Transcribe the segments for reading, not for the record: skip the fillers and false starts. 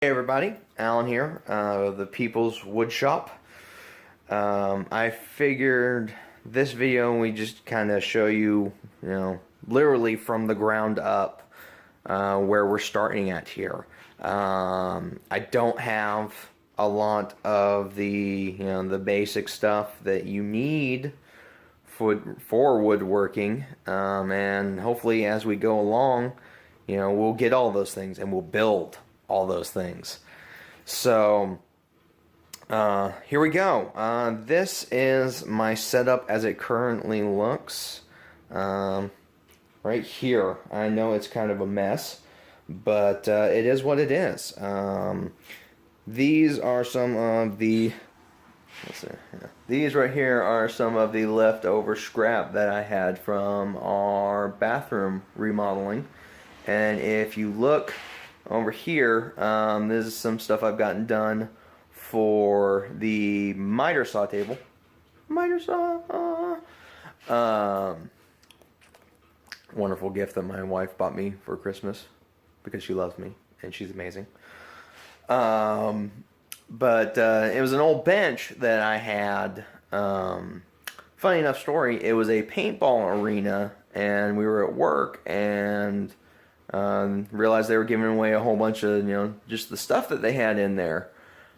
Hey everybody, Alan here, the People's Wood Shop. I figured this video we just kind of show you, literally from the ground up, where we're starting at here. I don't have a lot of the basic stuff that you need for woodworking, and hopefully as we go along, we'll get all those things and we'll build all those things. So here we go. This is my setup as it currently looks. Right here, I know it's kind of a mess, but it is what it is. These are some of the these right here are some of the leftover scrap that I had from our bathroom remodeling. And if you look over here, this is some stuff I've gotten done for the miter saw table. Miter saw. Wonderful gift that my wife bought me for Christmas because she loves me and she's amazing. But it was an old bench that I had. Funny enough story, it was a paintball arena and we were at work and realized they were giving away a whole bunch of, just the stuff that they had in there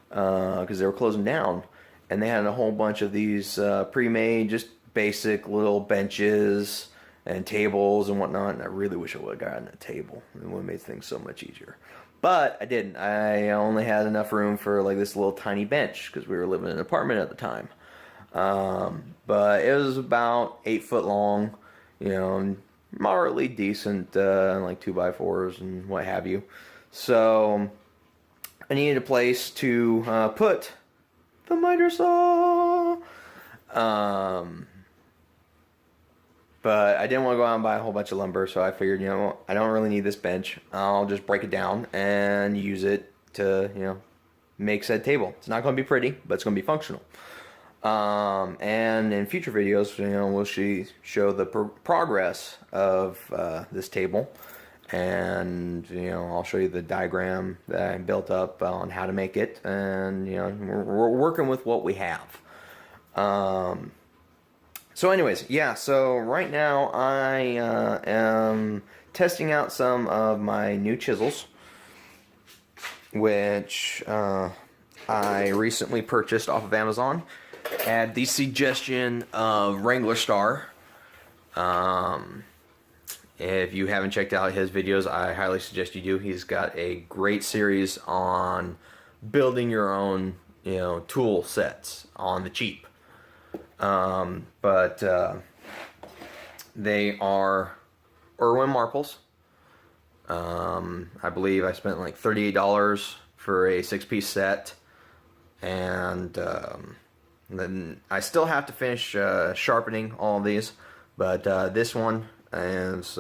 because they were closing down. And they had a whole bunch of these pre-made, just basic little benches and tables and whatnot. And I really wish I would have gotten a table. It would have made things so much easier. But I didn't. I only had enough room for like this little tiny bench because we were living in an apartment at the time. But it was about 8 foot long, moderately decent, like 2x4s and what have you. So I needed a place to put the miter saw. But I didn't want to go out and buy a whole bunch of lumber, so I figured, I don't really need this bench. I'll just break it down and use it to, make said table. It's not going to be pretty, but it's going to be functional. And in future videos, we'll show the progress of this table. And, I'll show you the diagram that I built up on how to make it. And, we're working with what we have. So anyways, yeah, so right now I am testing out some of my new chisels, which I recently purchased off of Amazon at the suggestion of Wrangler Star. If you haven't checked out his videos, I highly suggest you do. He's got a great series on building your own, tool sets on the cheap. But they are Irwin Marples. I believe I spent like $38 for a 6-piece set, and then I still have to finish sharpening all of these, but this one is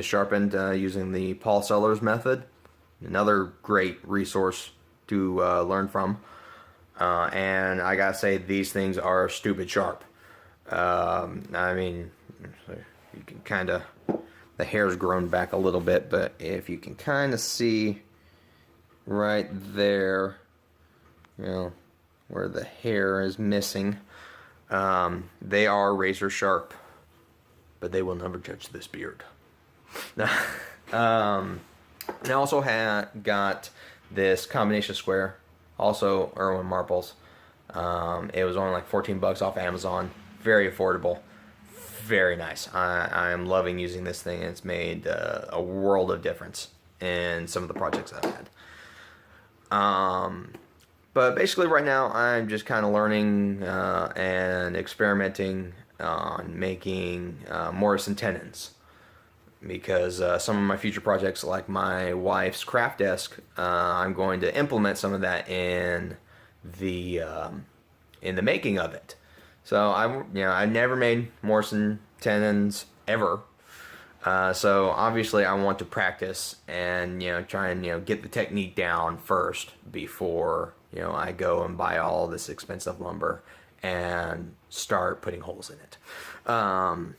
sharpened using the Paul Sellers method. Another great resource to learn from. And I gotta say, these things are stupid sharp. I mean, you can kind of, the hair's grown back a little bit, but if you can kind of see right there, where the hair is missing, they are razor sharp, but they will never touch this beard. I also got this combination square, also Irwin Marples. It was only like 14 bucks off Amazon. Very affordable. Very nice. I'm loving using this thing. It's made a world of difference in some of the projects I've had. But basically right now I'm just kind of learning and experimenting on making Morrison tenons. Because some of my future projects, like my wife's craft desk, I'm going to implement some of that in the making of it. So I never made Morrison tenons ever. So obviously I want to practice and try and get the technique down first before I go and buy all this expensive lumber and start putting holes in it. I'm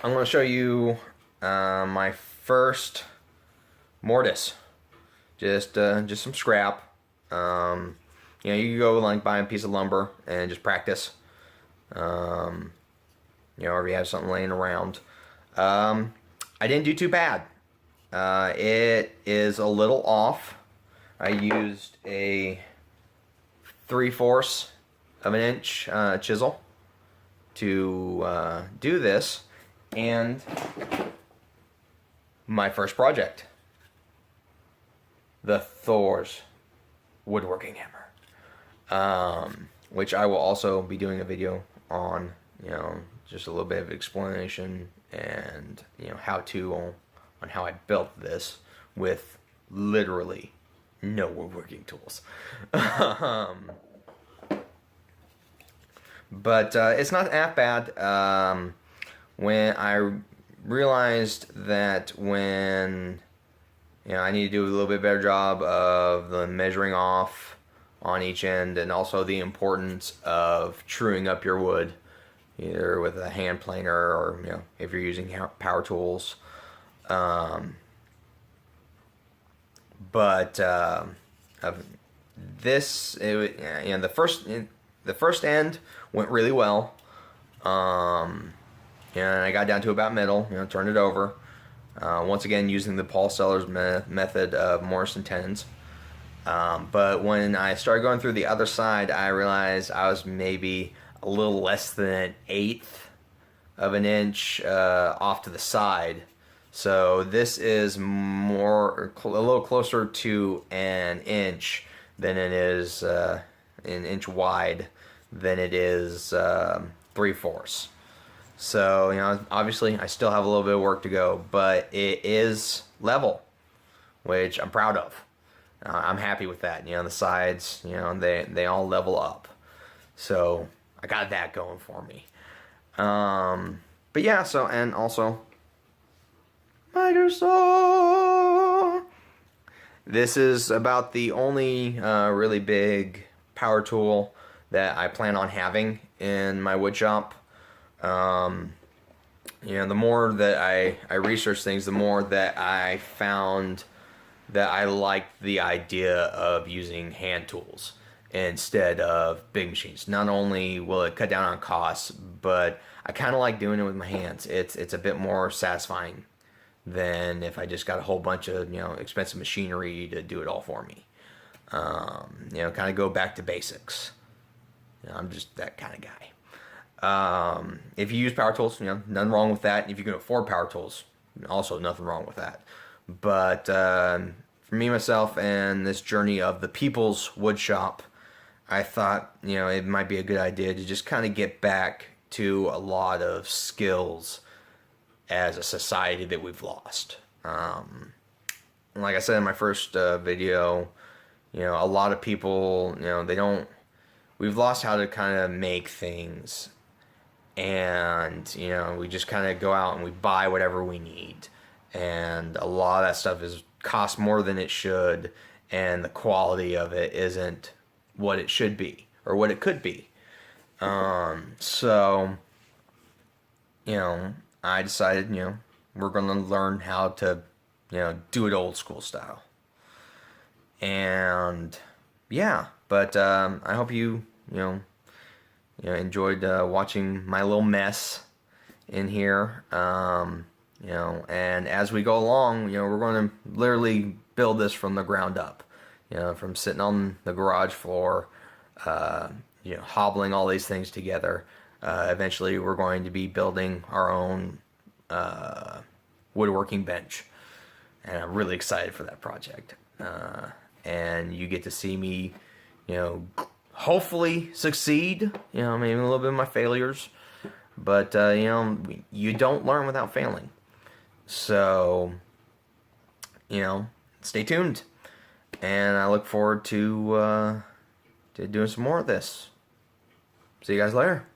going to show you my first mortise. just some scrap. You know, you can go like buy a piece of lumber and just practice. You know, or if you have something laying around. I didn't do too bad. It is a little off. I used a 3/4 of an inch chisel to do this, and my first project, the Thor's woodworking hammer, which I will also be doing a video on. You know, just a little bit of explanation and, you know, how to on how I built this with literally no woodworking tools. But it's not that bad. When I realized that when, you know, I need to do a little bit better job of the measuring off on each end, and also the importance of truing up your wood, either with a hand planer or, you know, if you're using power tools. This, you know, the first end went really well. And I got down to about middle, you know, turned it over. Once again, using the Paul Sellers method of Morrison tenons. But when I started going through the other side, I realized I was maybe a little less than 1/8 of an inch off to the side. So this is a little closer to an inch than it is an inch wide than it is 3/4. So, you know, obviously I still have a little bit of work to go, but it is level, which I'm proud of. I'm happy with that. You know, the sides, you know, they all level up. So I got that going for me. But yeah, so, and also miter saw. This is about the only really big power tool that I plan on having in my wood shop. You know, the more that I research things, the more that I found that I liked the idea of using hand tools instead of big machines. Not only will it cut down on costs, but I kind of like doing it with my hands. It's a bit more satisfying than if I just got a whole bunch of, you know, expensive machinery to do it all for me. You know, kind of go back to basics. You know, I'm just that kind of guy. If you use power tools, you know, nothing wrong with that. If you can afford power tools, also nothing wrong with that. But for me, myself, and this journey of the People's Wood Shop, I thought, you know, it might be a good idea to just kind of get back to a lot of skills as a society that we've lost. Like I said in my first video, you know, a lot of people, you know, we've lost how to kind of make things. And, you know, we just kind of go out and we buy whatever we need. And a lot of that stuff costs more than it should, and the quality of it isn't what it should be or what it could be. So, you know, I decided, you know, we're going to learn how to, you know, do it old school style. And yeah, but I hope you enjoyed watching my little mess in here. You know, and as we go along, you know, we're going to literally build this from the ground up. You know, from sitting on the garage floor, you know, hobbling all these things together. Eventually, we're going to be building our own woodworking bench, and I'm really excited for that project. And you get to see me, you know, hopefully succeed. You know, maybe a little bit of my failures, but you know, you don't learn without failing. So, you know, stay tuned, and I look forward to doing some more of this. See you guys later.